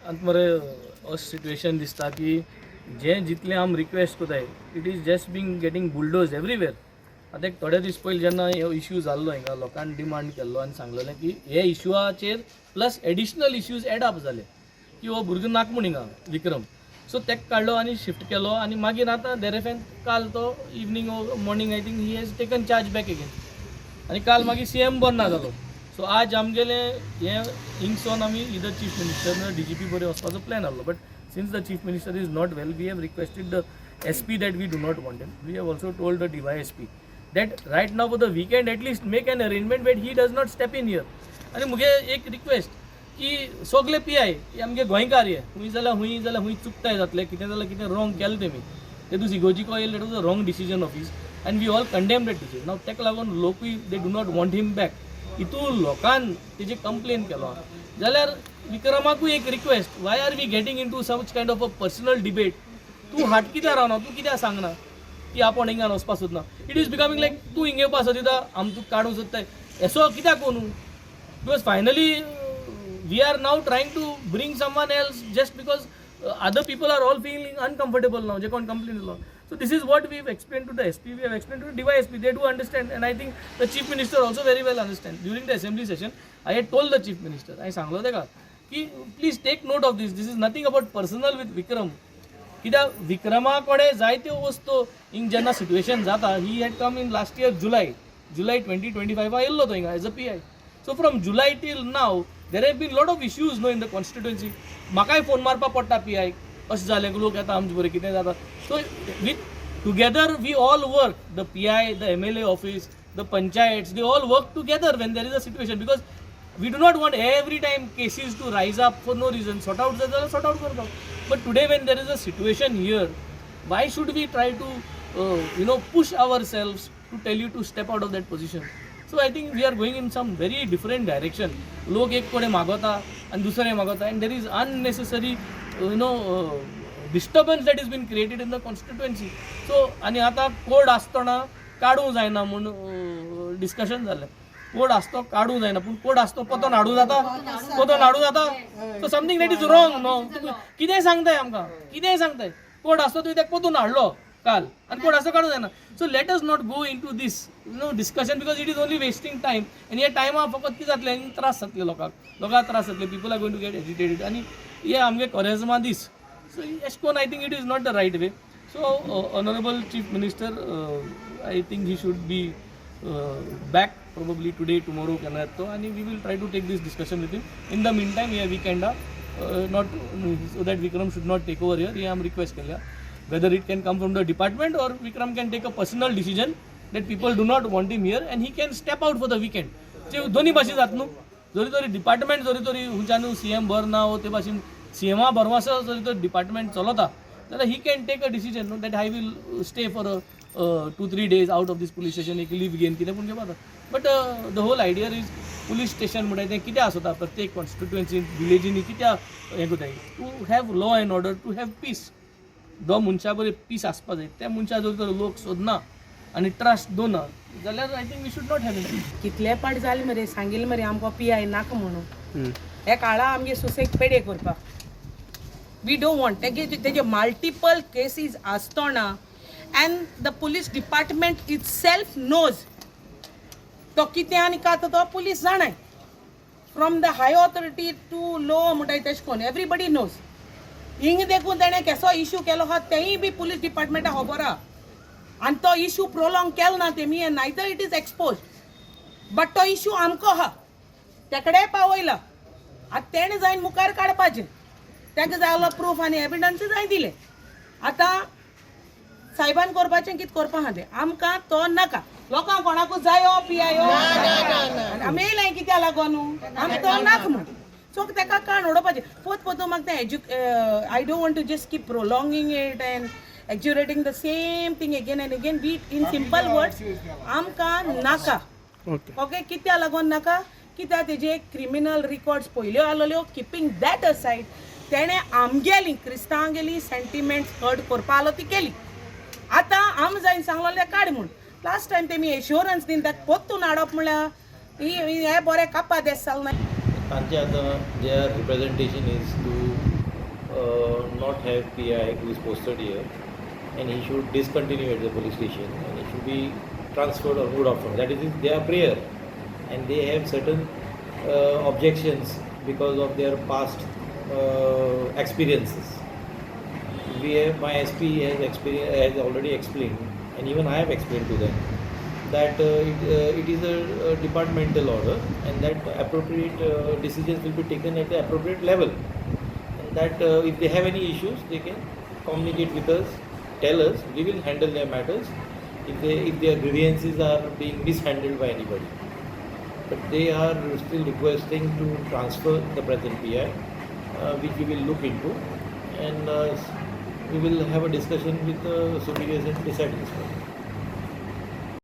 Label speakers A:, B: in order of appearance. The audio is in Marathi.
A: अंत मरे सिच्युएशन दिसता की जे जितले आम रिक्वेस्ट कोताय it is just being getting bulldoze everywhere. आता एक थोडे दीस पयलीं जेन्ना हो इश्यू जाल्लो हिंगा लोकांनी डिमांड केल्लो आनी सांगलेलें की हे इश्यूआचेर plus additional issues add up जाले की हो भुरगो नाक म्हूण हिंगा विक्रम. सो तेका काडलो आनी शिफ्ट केलो आनी मागीर आतां देरेफेन काल तो evening morning I think he has taken charge back again आनी काल मागीर CM बरना जालो. सो आज आमगेले हे हिंगसोन आमी इधर चीफ मिनिस्टर DGP बरें वचपाचो प्लॅन आहलो. But since the chief minister is not well, we have requested the SP that we do not want him. We have also told the DYSP that right now for the weekend at least make an arrangement where he does not step in here. आणि मुगे एक रिक्वेस्ट की सगळे PI आमगे गोंयकार हे हुंय जाल्यार हुंय चुकताय जातले कितें जाल्यार कितें रॉंग केलें तेमी ते दीस इगोर्जीको येयले that was a wrong decision of his and we all condemn that decision. Now तेका लागून लोकूय they do not want him back. हितून लोकांन तेजी कंप्लेन केलो जाल्यार विक्रमाकूय एक request why are we getting in to such kind of a personal debate. तूं हाट कित्याक रावना तूं कित्याक सांगना की आपण हिंगा वचपा सोदना. इट इज बिकमिंग लायक तूं हिंगा येवपा सोदिता आम तुका काडूंक सोदताय असो कित्याक कोनू. Because finally we are now trying to bring someone else just because other people are all feeling uncomfortable now जे कोण कंप्लेन दिलो. So this is what we have explained to the SP, we have explained to the DYSP. They do understand, and I think the Chief Minister also very well understand. During the assembly session, I had told the Chief Minister, I सांगलो तेका की please take note of this. This is nothing about personal with Vikram. कित्याक विक्रमा कडेन जायत्यो वस्तू हिंग जेन्ना सिच्युएशन जाता ही had come in last year July 2025 येयल्लो तो हिंगा as a PI. So from July till now there have been lot of issues in the constituency. म्हाकाय फोन मारपा पडटा PI अशें जालें लोक येता आमचे बरें कितें जाता. So with together we all work the PI, the MLA office, the panchayats, they all work together when there is a situation because we do not want every time cases to raise up for no reason. Sort out जाल्यार सॉर्ट आउट करता. But today when there is a situation here why should we try to push ourselves to tell you to step out of that position. So I think we are going in some very different direction. लोक एक कडेन मागता आनी दुसरें मागता and there is unnecessary disturbance that is been created in the constituency. So आनी आतां कोड आसतना काडूंक जायना म्हूण डिस्कशन जालें. कोड आसतो काडूंक जायना पूण कोड आसतो पोतोन हाडूं जाता पोतोन हाडूं जाता. So something that is wrong no. कितेंय सांगताय आमकां कितेंय सांगताय कोड आसतो तुवें तेका पोतून हाडलो काल आनी कोड आसतो काडूंक जायना. So let us not go into this discussion because it is only wasting time आनी ह्या टायमार फकत कितें जातलें आनी त्रास जातले लोकांक त्रास जातले. People are going to get agitated आनी हे आमगे कोरेजमा दीस. So Ashkon, I think it is not the right way. So Honorable Chief Minister, I think he should be back probably today, tomorrow, and we will try to take this discussion with him. In the meantime, we can not so that Vikram should not take over here. I am request kelia whether it can come from the department or Vikram can take a personal decision that people do not want him here and he can step out for the weekend. जे दोन्ही भाशेन जात न्हू. जरी तरी डिपार्टमेंट जरी तरी हुंच्यान CM बर ना ते भाशेन CM बरवासो जरी तो डिपार्टमेंट चलता जाल्यार he can take a decision that I will stay for 2-3 days out of this police station एक लीव घेवन कितें पूण घेवपाक. But the whole idea is police station म्हणटा तें कितें आसता प्रत्येक कॉन्स्टिट्युएन्सीन विलेजींनी कित्याक हें कोताय to have law and order to have peace. जो मनशा बरें पीस आसपा जाय त्या मनशा जर तर लोक सोदना आनी ट्रस्ट दोना जाल्यार I think we should not have it.
B: कितले पाट जाले मरे सांगिल्लें मरे आमकां PI नाका म्हणून हे काळा आमगे सोसायटी पेडे करपाक. वी डोंट वॉन्ट तेजे मल्टिपल केसीस आसतना and the police department itself knows तो कितें आनी का तो पुलीस जाणाय from the high authority to low म्हणटाय तेश कोन एवरीबडी नोज. हिंग देखून तेणें केसो इश्यू केलो आहा तेंय बी पुलीस डिपार्टमेंटा खबर आहा आनी तो इश्यू प्रोलॉंग केलो ना तेमी end neither it is expose. But तो इश्यू आमकां आहा तेकडेय पावयला आतां तेणें जायन मुखार काडपाचें ताका जाय आसलो प्रूफ आनी एविडन्स जाय दिले. आतां सायबान करपाचें कितें करपा आहा तें आमकां तो नाका. लोकांक कोणाकूच जायो PI आमी येयलें कित्या लागोन आमी तो नाका म्हूण. सो ताका काण उडोवपाचें पोत म्हाका तें I don't want to just keep prolonging it and exaggerating the same thing again and again. We in simple words आमकां नाका. ओके कित्या लागोन नाका कित्याक तेजे क्रिमिनल रिकॉर्ड्स पयल्यो आसलेल्यो किपींग दॅट असायड तेणें आमगेली क्रिस्तांवगेली सेंटिमेंट्स हर्ट करपा आलो ती केली. आतां आम जायन सांगलोलें काड म्हूण लास्ट टायम तेमी एश्युरन्स दीन ताका पोत्तून हाडप म्हळ्यार हे बरें कापा देस जाल ना.
C: तांचे आतां their representation is to not have PI who is posted here, and he should discontinue at the police station, and he should be transferred or moved out from. That is their prayer, and they have certain objections because of their past experiences. My SP has already explained, and even I have explained to them that it is a departmental order, and that appropriate decisions will be taken at the appropriate level, and that if they have any issues, they can communicate with us, tell us, we will handle their matters if their grievances are being mishandled by anybody. But they are still requesting to transfer the present PI, which we will look into, and we will have a discussion with the superiors and decide this one.